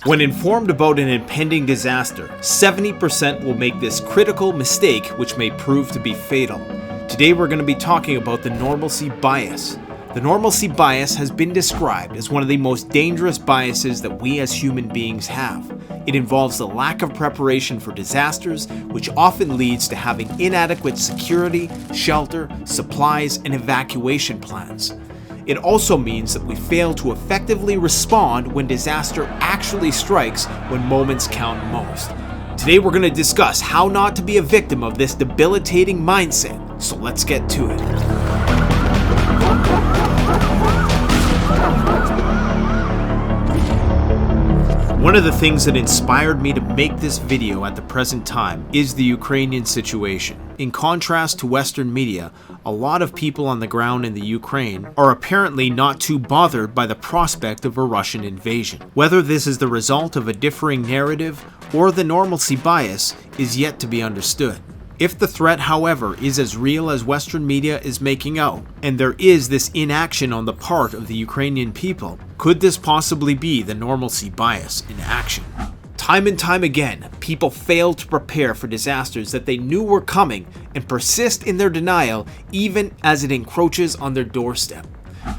When informed about an impending disaster, 70% will make this critical mistake which may prove to be fatal. Today we're going to be talking about the normalcy bias. The normalcy bias has been described as one of the most dangerous biases that we as human beings have. It involves the lack of preparation for disasters, which often leads to having inadequate security, shelter, supplies, and evacuation plans. It also means that we fail to effectively respond when disaster actually strikes when moments count most. Today we're going to discuss how not to be a victim of this debilitating mindset, so let's get to it. One of the things that inspired me to make this video at the present time is the Ukrainian situation. In contrast to Western media, a lot of people on the ground in the Ukraine are apparently not too bothered by the prospect of a Russian invasion. Whether this is the result of a differing narrative or the normalcy bias is yet to be understood. If the threat, however, is as real as Western media is making out, and there is this inaction on the part of the Ukrainian people, could this possibly be the normalcy bias in action? Time and time again, people fail to prepare for disasters that they knew were coming and persist in their denial even as it encroaches on their doorstep.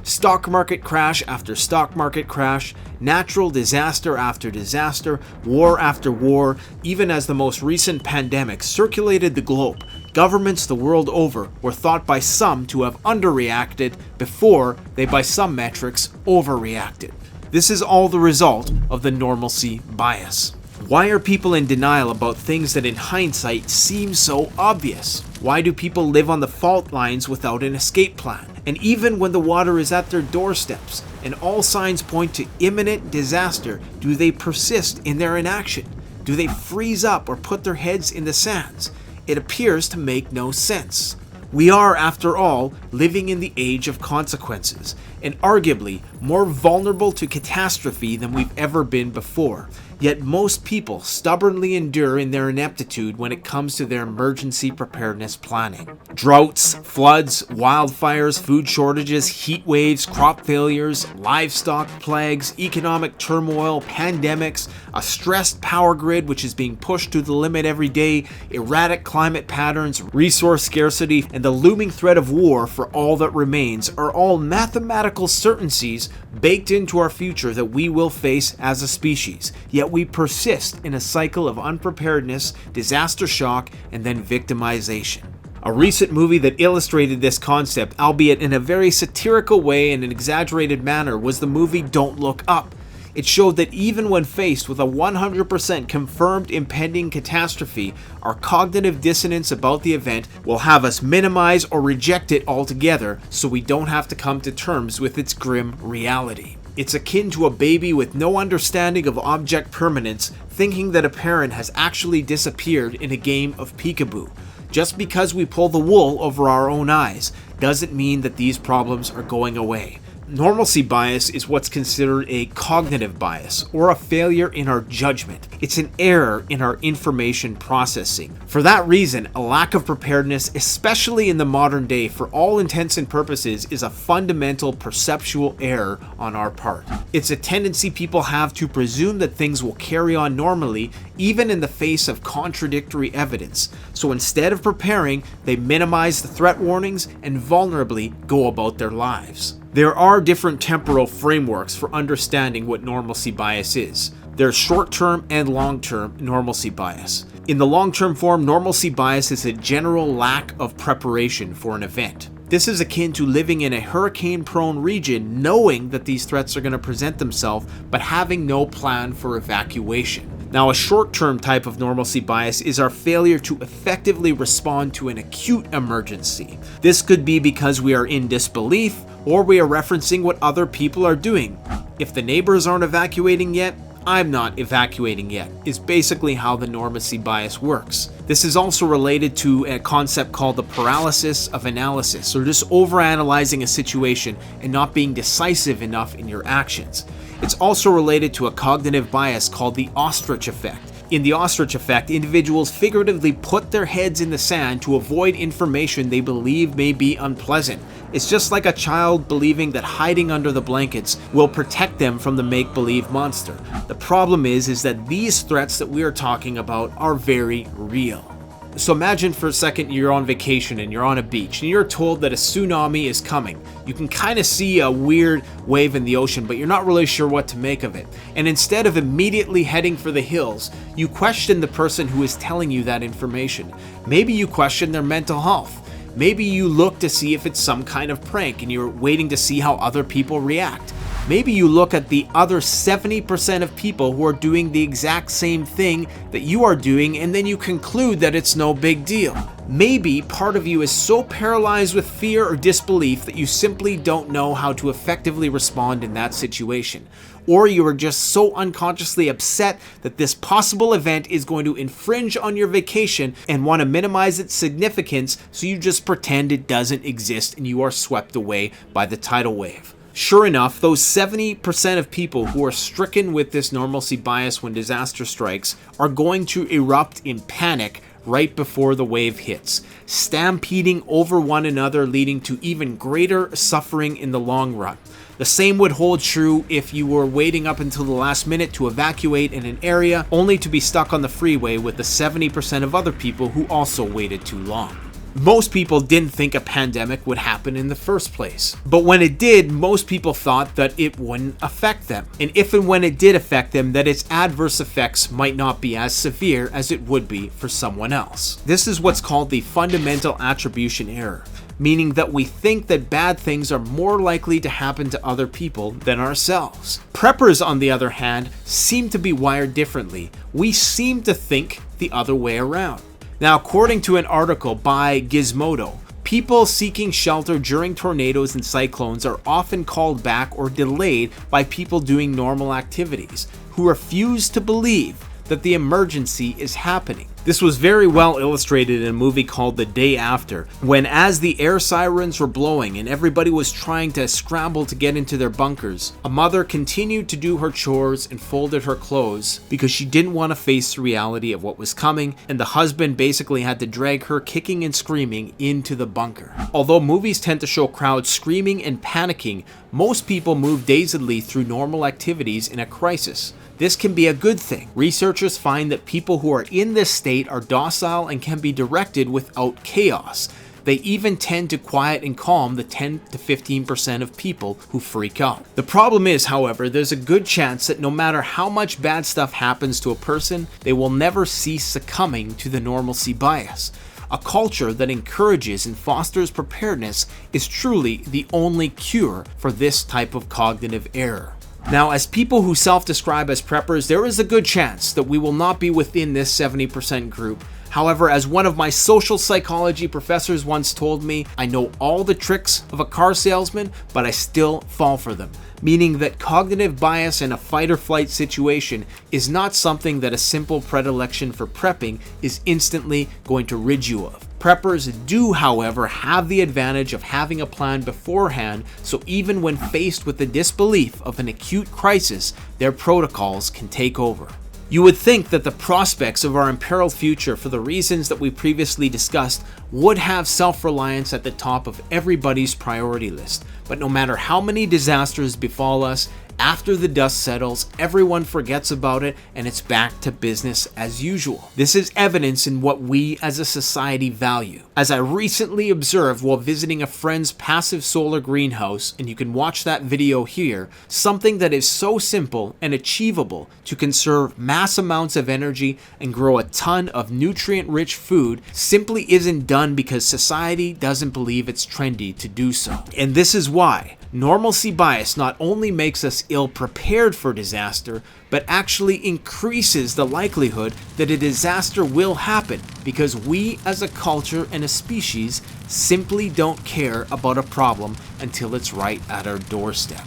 Stock market crash after stock market crash, natural disaster after disaster, war after war, even as the most recent pandemic circulated the globe, governments the world over were thought by some to have underreacted before they, by some metrics, overreacted. This is all the result of the normalcy bias. Why are people in denial about things that in hindsight seem so obvious? Why do people live on the fault lines without an escape plan? And even when the water is at their doorsteps and all signs point to imminent disaster, do they persist in their inaction? Do they freeze up or put their heads in the sands? It appears to make no sense. We are, after all, living in the age of consequences, and arguably more vulnerable to catastrophe than we've ever been before. Yet most people stubbornly endure in their ineptitude when it comes to their emergency preparedness planning. Droughts, floods, wildfires, food shortages, heat waves, crop failures, livestock plagues, economic turmoil, pandemics, a stressed power grid which is being pushed to the limit every day, erratic climate patterns, resource scarcity, and the looming threat of war for all that remains are all mathematical certainties baked into our future that we will face as a species. Yet we persist in a cycle of unpreparedness, disaster shock, and then victimization. A recent movie that illustrated this concept, albeit in a very satirical way and an exaggerated manner, was the movie Don't Look Up. It showed that even when faced with a 100% confirmed impending catastrophe, our cognitive dissonance about the event will have us minimize or reject it altogether so we don't have to come to terms with its grim reality. It's akin to a baby with no understanding of object permanence thinking that a parent has actually disappeared in a game of peekaboo. Just because we pull the wool over our own eyes doesn't mean that these problems are going away. Normalcy bias is what's considered a cognitive bias, or a failure in our judgment. It's an error in our information processing. For that reason, a lack of preparedness, especially in the modern day, for all intents and purposes, is a fundamental perceptual error on our part. It's a tendency people have to presume that things will carry on normally, even in the face of contradictory evidence. So instead of preparing, they minimize the threat warnings and vulnerably go about their lives. There are different temporal frameworks for understanding what normalcy bias is. There's short-term and long-term normalcy bias. In the long-term form, normalcy bias is a general lack of preparation for an event. This is akin to living in a hurricane-prone region knowing that these threats are going to present themselves, but having no plan for evacuation. Now, a short-term type of normalcy bias is our failure to effectively respond to an acute emergency. This could be because we are in disbelief, or we are referencing what other people are doing. If the neighbors aren't evacuating yet, I'm not evacuating yet, is basically how the normalcy bias works. This is also related to a concept called the paralysis of analysis, or just overanalyzing a situation and not being decisive enough in your actions. It's also related to a cognitive bias called the Ostrich Effect. In the Ostrich Effect, individuals figuratively put their heads in the sand to avoid information they believe may be unpleasant, It's just like a child believing that hiding under the blankets will protect them from the make-believe monster. The problem is that these threats that we are talking about are very real. So imagine for a second you're on vacation and you're on a beach and you're told that a tsunami is coming. You can kind of see a weird wave in the ocean, but you're not really sure what to make of it. And instead of immediately heading for the hills, you question the person who is telling you that information. Maybe you question their mental health. Maybe you look to see if it's some kind of prank and you're waiting to see how other people react. Maybe you look at the other 70% of people who are doing the exact same thing that you are doing, and then you conclude that it's no big deal. Maybe part of you is so paralyzed with fear or disbelief that you simply don't know how to effectively respond in that situation. Or you are just so unconsciously upset that this possible event is going to infringe on your vacation and want to minimize its significance, so you just pretend it doesn't exist and you are swept away by the tidal wave. Sure enough, those 70% of people who are stricken with this normalcy bias when disaster strikes are going to erupt in panic right before the wave hits, stampeding over one another, leading to even greater suffering in the long run. The same would hold true if you were waiting up until the last minute to evacuate in an area, only to be stuck on the freeway with the 70% of other people who also waited too long. Most people didn't think a pandemic would happen in the first place. But when it did, most people thought that it wouldn't affect them. And if and when it did affect them, that its adverse effects might not be as severe as it would be for someone else. This is what's called the fundamental attribution error, meaning that we think that bad things are more likely to happen to other people than ourselves. Preppers, on the other hand, seem to be wired differently. We seem to think the other way around. Now, according to an article by Gizmodo, people seeking shelter during tornadoes and cyclones are often called back or delayed by people doing normal activities who refuse to believe that the emergency is happening. This was very well illustrated in a movie called The Day After, when as the air sirens were blowing and everybody was trying to scramble to get into their bunkers, a mother continued to do her chores and folded her clothes because she didn't want to face the reality of what was coming, and the husband basically had to drag her kicking and screaming into the bunker. Although movies tend to show crowds screaming and panicking, most people move dazedly through normal activities in a crisis. This can be a good thing. Researchers find that people who are in this state are docile and can be directed without chaos. They even tend to quiet and calm the 10 to 15% of people who freak out. The problem is, however, there's a good chance that no matter how much bad stuff happens to a person, they will never cease succumbing to the normalcy bias. A culture that encourages and fosters preparedness is truly the only cure for this type of cognitive error. Now, as people who self-describe as preppers, there is a good chance that we will not be within this 70% group. However, as one of my social psychology professors once told me, I know all the tricks of a car salesman, but I still fall for them. Meaning that cognitive bias in a fight or flight situation is not something that a simple predilection for prepping is instantly going to rid you of. Preppers do, however, have the advantage of having a plan beforehand, so even when faced with the disbelief of an acute crisis, their protocols can take over. You would think that the prospects of our imperiled future, for the reasons that we previously discussed, would have self-reliance at the top of everybody's priority list. But no matter how many disasters befall us, after the dust settles, everyone forgets about it and it's back to business as usual. This is evidence in what we as a society value. As I recently observed while visiting a friend's passive solar greenhouse, and you can watch that video here, something that is so simple and achievable to conserve mass amounts of energy and grow a ton of nutrient-rich food simply isn't done because society doesn't believe it's trendy to do so. And this is why normalcy bias not only makes us ill-prepared for disaster, but actually increases the likelihood that a disaster will happen because we as a culture and a species simply don't care about a problem until it's right at our doorstep.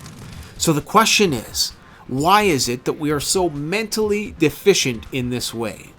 So the question is, why is it that we are so mentally deficient in this way?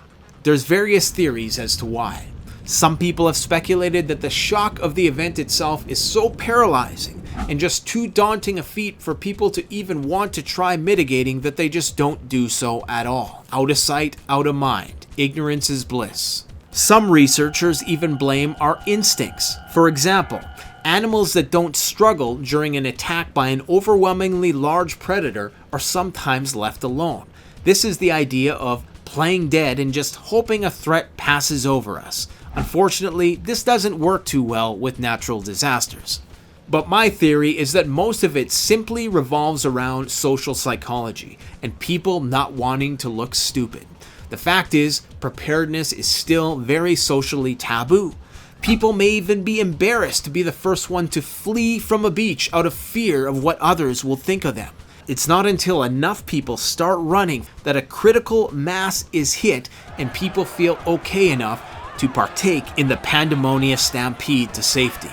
There's various theories as to why. Some people have speculated that the shock of the event itself is so paralyzing and just too daunting a feat for people to even want to try mitigating that they just don't do so at all. Out of sight, out of mind. Ignorance is bliss. Some researchers even blame our instincts. For example, Animals that don't struggle during an attack by an overwhelmingly large predator are sometimes left alone. This is the idea of playing dead and just hoping a threat passes over us. Unfortunately, this doesn't work too well with natural disasters. But my theory is that most of it simply revolves around social psychology and people not wanting to look stupid. The fact is, preparedness is still very socially taboo. People may even be embarrassed to be the first one to flee from a beach out of fear of what others will think of them. It's not until enough people start running that a critical mass is hit and people feel okay enough to partake in the pandemonious stampede to safety.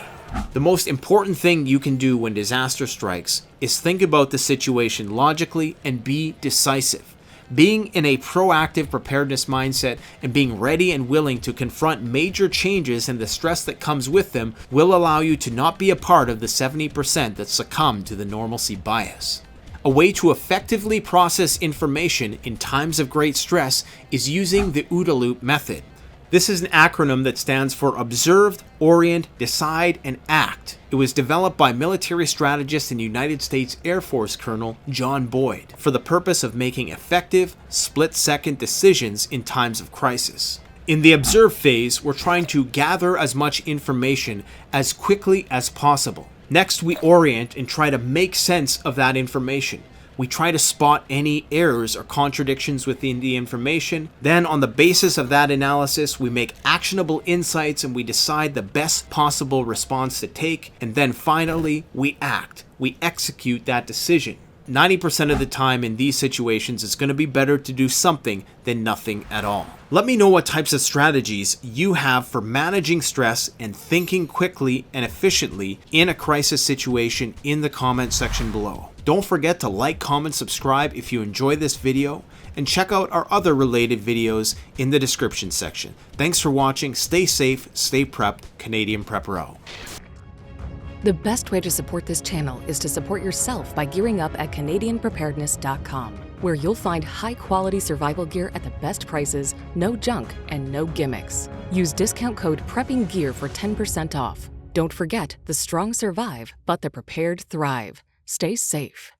The most important thing you can do when disaster strikes is think about the situation logically and be decisive. Being in a proactive preparedness mindset and being ready and willing to confront major changes and the stress that comes with them will allow you to not be a part of the 70% that succumb to the normalcy bias. A way to effectively process information in times of great stress is using the OODA loop method. This is an acronym that stands for Observe, Orient, Decide, and Act. It was developed by military strategist and United States Air Force Colonel John Boyd for the purpose of making effective, split-second decisions in times of crisis. In the observe phase, we're trying to gather as much information as quickly as possible. Next, we orient and try to make sense of that information. We try to spot any errors or contradictions within the information. Then, on the basis of that analysis, we make actionable insights and we decide the best possible response to take. And then finally, we act. We execute that decision. 90% of the time in these situations, it's going to be better to do something than nothing at all. Let me know what types of strategies you have for managing stress and thinking quickly and efficiently in a crisis situation in the comment section below. Don't forget to like, comment, subscribe if you enjoy this video, and check out our other related videos in the description section. Thanks for watching. Stay safe, stay prepped. Canadian Prepper. The best way to support this channel is to support yourself by gearing up at CanadianPreparedness.com, where you'll find high-quality survival gear at the best prices, no junk, and no gimmicks. Use discount code PREPPINGGEAR for 10% off. Don't forget, the strong survive, but the prepared thrive. Stay safe.